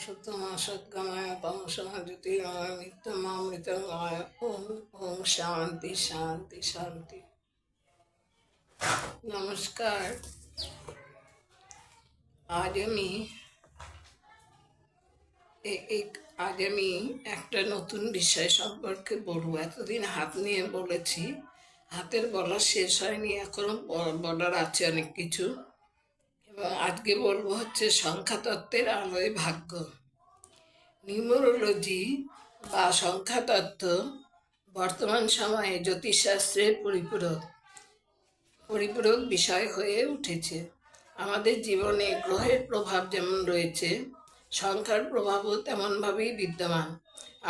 সত্যমাসদ্গময় তমসমাজ্যোতির্ময় নিত্যমামৃতময়। ওম ওম শান্তি শান্তি শান্তি। নমস্কার। আজ আমি আজ আমি একটা নতুন বিষয় সম্পর্কে বলবো। এতদিন হাত নিয়ে বলেছি, হাতের বলা শেষ হয়নি, এখনো বলার আছে অনেক কিছু। এবং আজকে বলবো হচ্ছে সংখ্যাতত্ত্বের আলোয় ভাগ্য। নিউমেরোলজি বা সংখ্যাতত্ত্ব বর্তমান সময়ে জ্যোতিষশাস্ত্রের পরিপূরক বিষয় হয়ে উঠেছে। আমাদের জীবনে গ্রহের প্রভাব যেমন রয়েছে, সংখ্যার প্রভাবও তেমনভাবেই বিদ্যমান।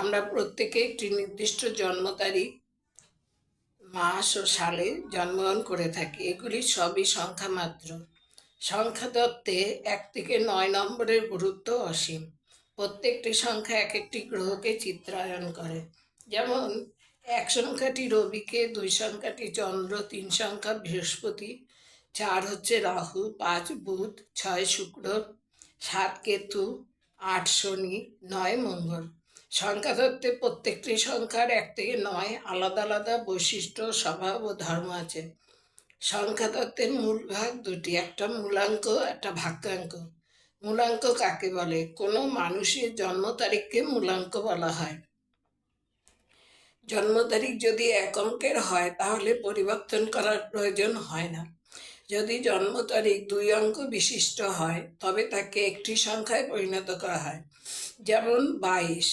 আমরা প্রত্যেকে একটি নির্দিষ্ট জন্ম তারিখ, মাস ও সালে জন্মগ্রহণ করে থাকি। এগুলি সবই সংখ্যা মাত্র। সংখ্যাতত্ত্বে 1 থেকে 9 নম্বরের গুরুত্ব অসীম। প্রত্যেকটি সংখ্যা এক একটি গ্রহকে চিত্রায়ন করে। যেমন 1 সংখ্যাটি রবিকে, 2 সংখ্যাটি চন্দ্র, 3 সংখ্যা বৃহস্পতি, 4 হচ্ছে রাহু, 5 বুধ, 6 শুক্র, 7 কেতু, 8 শনি, 9 মঙ্গল। সংখ্যাতত্ত্বে প্রত্যেকটি সংখ্যার 1 থেকে 9 আলাদা আলাদা বৈশিষ্ট্য, স্বভাব ও ধর্ম আছে। সংখ্যাতত্ত্বের মূল ভাগ দুটি, একটা মূলাঙ্ক, একটা ভাগ্যাঙ্ক। মূলাঙ্ক কাকে বলে? কোনো মানুষের জন্ম তারিখকে মূলাঙ্ক বলা হয়। জন্ম তারিখ যদি 1 অঙ্কের হয় তাহলে পরিবর্তন করার প্রয়োজন হয় না। যদি জন্ম তারিখ 2 অঙ্ক বিশিষ্ট হয় তবে তাকে একটি সংখ্যায় পরিণত করা হয়। যেমন 22,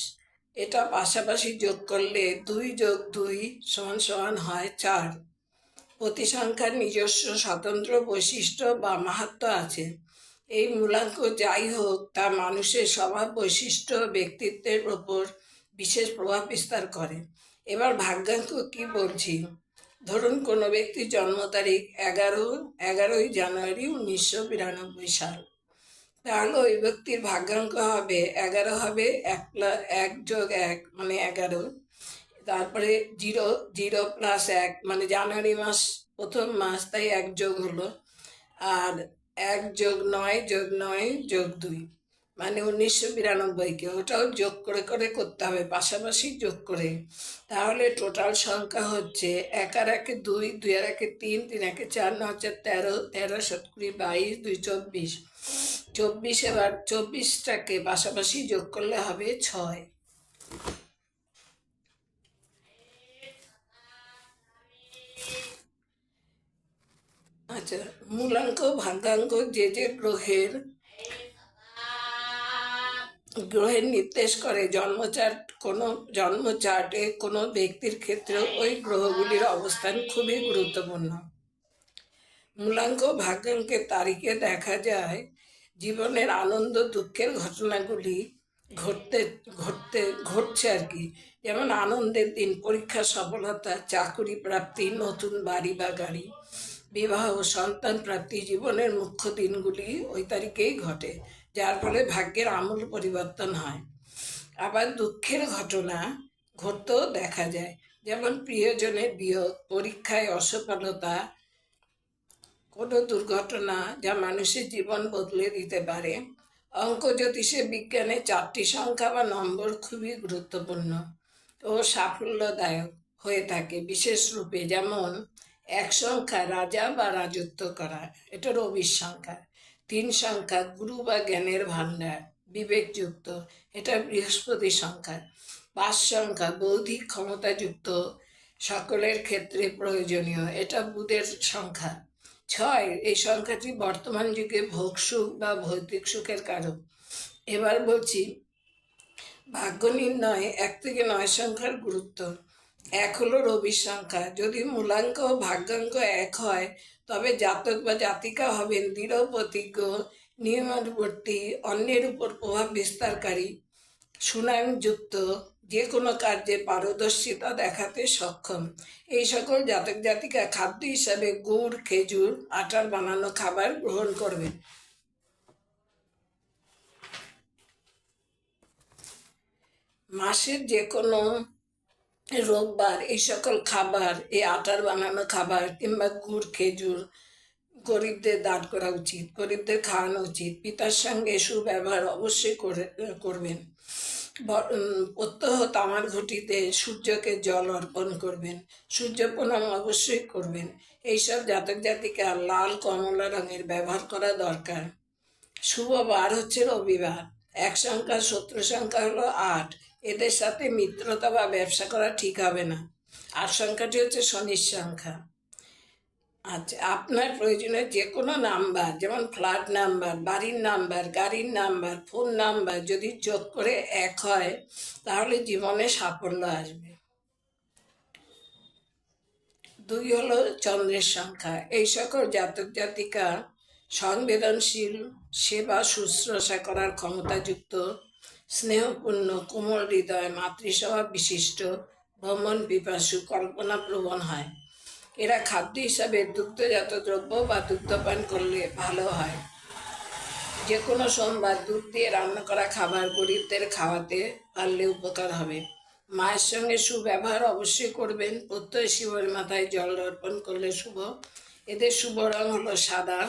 এটা পাশাপাশি যোগ করলে 2 যোগ 2 সমান সমান হয় 4। প্রতি সংখ্যার নিজস্ব স্বতন্ত্র বৈশিষ্ট্য বা মাহাত্ম্য আছে। এই মূলাঙ্ক যাই হোক, তা মানুষের স্বভাব, বৈশিষ্ট্য, ব্যক্তিত্বের ওপর বিশেষ প্রভাব বিস্তার করে। এবার ভাগ্যাঙ্ক কি বলছি? ধরুন কোনো ব্যক্তির জন্ম তারিখ 11ই জানুয়ারি 1992 সাল, তাহলে ওই ব্যক্তির ভাগ্যাঙ্ক হবে 11, হবে 1 যোগ 1 মানে 11। তারপরে 0 প্লাস 1 মানে জানুয়ারি মাস প্রথম মাস, তাই 1 যোগ হলো। আর 1 যোগ 9 যোগ 9 যোগ 2 মানে 1992কে, ওটাও যোগ করে করে করতে হবে, পাশাপাশি যোগ করে। তাহলে টোটাল সংখ্যা হচ্ছে 1 আর 1 2, 2 আর 1 3, 3 আর 1 4, 9 4 13, 13 7 20, 22, 2 24, 24। এবার 24টাকে পাশাপাশি যোগ করলে হবে 6। আচ্ছা, মূলাঙ্ক ভাগ্যাঙ্ক যে যে গ্রহের নির্দেশ করে। জন্ম চার্টে কোনো ব্যক্তির ক্ষেত্রে ওই গ্রহগুলির অবস্থান খুবই গুরুত্বপূর্ণ। মূলাঙ্ক ভাগ্যাঙ্কের তারিখে দেখা যায় জীবনের আনন্দ দুঃখের ঘটনাগুলি ঘটছে আর কি। যেমন আনন্দের দিন পরীক্ষা সফলতা, চাকুরি প্রাপ্তি, নতুন বাড়ি বা গাড়ি, বিবাহ, সন্তান প্রাপ্তি, জীবনের মুখ্য দিনগুলি ওই তারিখেই ঘটে, যার ফলে ভাগ্যের আমূল পরিবর্তন হয়। আবার দুঃখের ঘটনা ঘটতেও দেখা যায়, যেমন প্রিয়জনের বিয়োগ, পরীক্ষায় অসফলতা, কোনো দুর্ঘটনা যা মানুষের জীবন বদলে দিতে পারে। অঙ্ক, জ্যোতিষে, বিজ্ঞানে 4টি সংখ্যা বা নম্বর খুবই গুরুত্বপূর্ণ ও সাফল্যদায়ক হয়ে থাকে বিশেষ রূপে। যেমন 1 সংখ্যা রাজা বা রাজত্ব করা, এটা রবির সংখ্যা। 3 সংখ্যা গুরু বা জ্ঞানের ভাণ্ডার, বিবেকযুক্ত, এটা বৃহস্পতির সংখ্যা। 5 সংখ্যা বৌদ্ধিক ক্ষমতাযুক্ত, সকলের ক্ষেত্রে প্রয়োজনীয়, এটা বুধের সংখ্যা। 6 এই সংখ্যাটি বর্তমান যুগে ভোগ সুখ বা ভৌতিক সুখের কারক। এবার বলছি ভাগ্য নির্ণয়ে 1 থেকে 9 সংখ্যার গুরুত্ব। 1 হলো রবির সংখ্যা। যদি মূলাঙ্ক ও ভাগ্যাঙ্ক 1 হয় তবে জাতক বা জাতিকা হবেন দৃঢ় প্রতিজ্ঞ, নিয়মানুবর্তী, অন্যের উপর প্রভাব বিস্তারকারী, সুনামযুক্ত, যে কোনো কার্যে পারদর্শিতা দেখাতে সক্ষম। এই সকল জাতক জাতিকা খাদ্য হিসাবে গুড়, খেজুর, আটার বানানো খাবার গ্রহণ করবেন। মাসের যে কোনো রোববার এই সকল খাবার, এই আটার বানানো খাবার কিংবা গুড়, খেজুর গরিবদের দান করা উচিত, গরিবদের খাওয়ানো উচিত। পিতার সঙ্গে সুব্যবহার অবশ্যই করবেন। প্রত্যহ তামার ঘটিতে সূর্যকে জল অর্পণ করবেন, সূর্য প্রণাম অবশ্যই করবেন। এইসব জাতক জাতিকা লাল কমলা রঙের ব্যবহার করা দরকার। শুভ বার হচ্ছে রবিবার। এক সংখ্যা, শত্রু সংখ্যা হলো 8। এদের সাথে মিত্রতা বা ব্যবসা করা ঠিক হবে না। 8 সংখ্যাটি হচ্ছে শনির সংখ্যা। আচ্ছা, আপনার প্রয়োজনে যে কোনো নাম্বার, যেমন ফ্ল্যাট নাম্বার, বাড়ির নাম্বার, গাড়ির নাম্বার, ফোন নাম্বার যদি যোগ করে 1 হয়, তাহলে জীবনে সাফল্য আসবে। 2 হলো চন্দ্রের সংখ্যা। এই সকল জাতক জাতিকা সংবেদনশীল, সেবা শুশ্রূষা করার ক্ষমতাযুক্ত, স্নেহপূর্ণ, কোমল হৃদয়, মাতৃস্বভাব বিশিষ্ট, ভ্রমণ পিপাসু, কল্পনাপ্রবণ হয়। এরা খাদ্য হিসাবে দুগ্ধজাত দ্রব্য বা দুগ্ধপান করলে ভালো হয়। যে কোনো সোমবার দুধ দিয়ে রান্না করা খাবার গরিবদের খাওয়াতে পারলে উপকার হবে। মায়ের সঙ্গে সুব্যবহার অবশ্যই করবেন। প্রত্যয় শিবের মাথায় জল অর্পণ করলে শুভ। এদের শুভ রং হলো সাদা।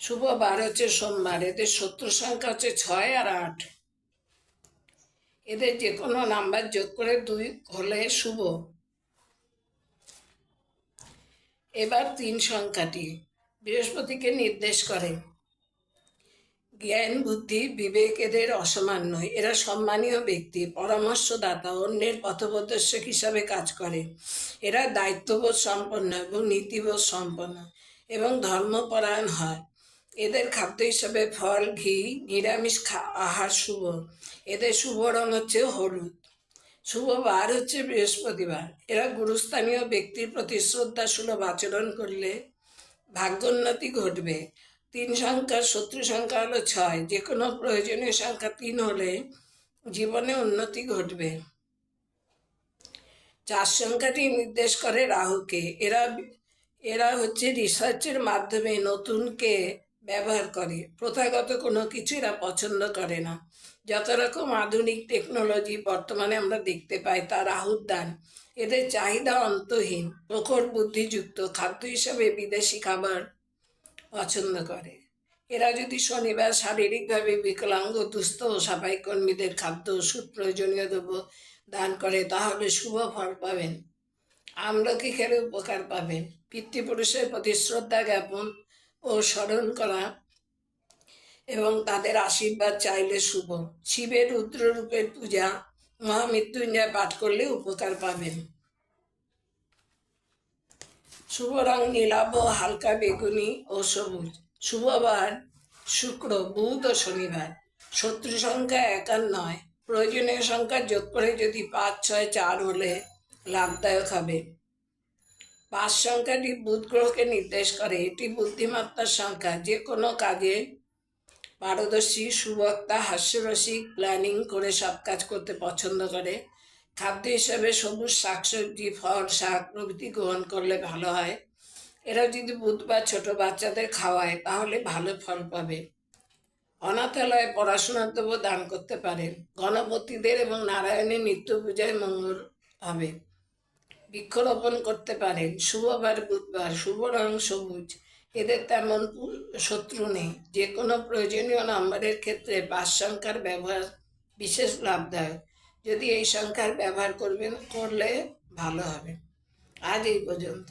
শুভ বার হচ্ছে সোমবার। এদের শত্রু সংখ্যা হচ্ছে 6 আর 8। এদের যে কোনো নাম্বার যোগ করে 2 হলে শুভ। এবার 3 সংখ্যাটি বৃহস্পতিকে নির্দেশ করে। জ্ঞান, বুদ্ধি, বিবেক এদের অসমান নয়। এরা সম্মানীয় ব্যক্তি, পরামর্শদাতা, অন্যের পথপ্রদর্শক হিসাবে কাজ করে। এরা দায়িত্ববোধ সম্পন্ন এবং নীতিবোধ সম্পন্ন এবং ধর্মপরায়ণ হয়। এদের খাদ্য হিসাবে ফল, ঘি, নিরামিষ আহার শুভ। এদের শুভ রং হচ্ছে হলুদ। শুভ বার হচ্ছে বৃহস্পতিবার। এরা গুরুস্থানীয় ব্যক্তির প্রতি শ্রদ্ধাসুলভ আচরণ করলে ভাগ্যোন্নতি ঘটবে। 3 সংখ্যার শত্রু সংখ্যা হলো 6। যে কোনো প্রয়োজনীয় সংখ্যা 3 হলে জীবনে উন্নতি ঘটবে। 4 সংখ্যাটি নির্দেশ করে রাহুকে। এরা হচ্ছে রিসার্চের মাধ্যমে নতুনকে ব্যবহার করে। প্রথাগত কোনো কিছু এরা পছন্দ করে না। যত রকম আধুনিক টেকনোলজি বর্তমানে আমরা দেখতে পাই তা রাহুর দান। এদের চাহিদা অন্তহীন, প্রখর বুদ্ধিযুক্ত, খাদ্য হিসাবে বিদেশি খাবার পছন্দ করে। এরা যদি শনিবার শারীরিকভাবে বিকলাঙ্গ, দুস্থ ও সাফাই কর্মীদের খাদ্য, ওষুধ, প্রয়োজনীয় দ্রব্য দান করে তাহলে শুভ ফল পাবেন। আমলকি খেলে উপকার পাবেন। পিতৃপুরুষের প্রতি শ্রদ্ধা জ্ঞাপন ও স্মরণ করা এবং তাদের আশীর্বাদ চাইলে শুভ। শিবের রুদ্ররূপের পূজা, মহামৃত্যুঞ্জয় পাঠ করলে উপকার পাবেন। শুভ রং নীলাভ, হালকা বেগুনি ও সবুজ। শুভবার শুক্র, বুধ ও শনিবার। শত্রু সংখ্যা 1 আর 9। প্রয়োজনীয় সংখ্যা যোগ করে যদি 5, 6, 4 হলে লাভদায়ক হবে। 5 সংখ্যাটি বুধ গ্রহকে নির্দেশ করে। এটি বুদ্ধিমত্তার সংখ্যা। যে কোনো কাজে পারদর্শী, সুবক্তা, হাস্যরসিক, প্ল্যানিং করে সব কাজ করতে পছন্দ করে। খাদ্য হিসাবে সবুজ শাকসবজি, ফল, শাক প্রভৃতি গ্রহণ করলে ভালো হয়। এরা যদি বুধবার ছোট বাচ্চাদের খাওয়ায় তাহলে ভালো ফল পাবে। অনাথালয়ে পড়াশোনার দ্রব্য দান করতে পারেন। গণপতিদের এবং নারায়ণের নিত্য পূজায় মঙ্গল হবে। বৃক্ষরোপণ করতে পারেন। শুভবার বুধবার। শুভ রং সবুজ। এদের তেমন শত্রু নেই। যে কোনো প্রয়োজনীয় নাম্বারের ক্ষেত্রে 5 সংখ্যার ব্যবহার বিশেষ লাভদায়ক। যদি এই সংখ্যার ব্যবহার করলে ভালো হবে। আজ এই পর্যন্ত।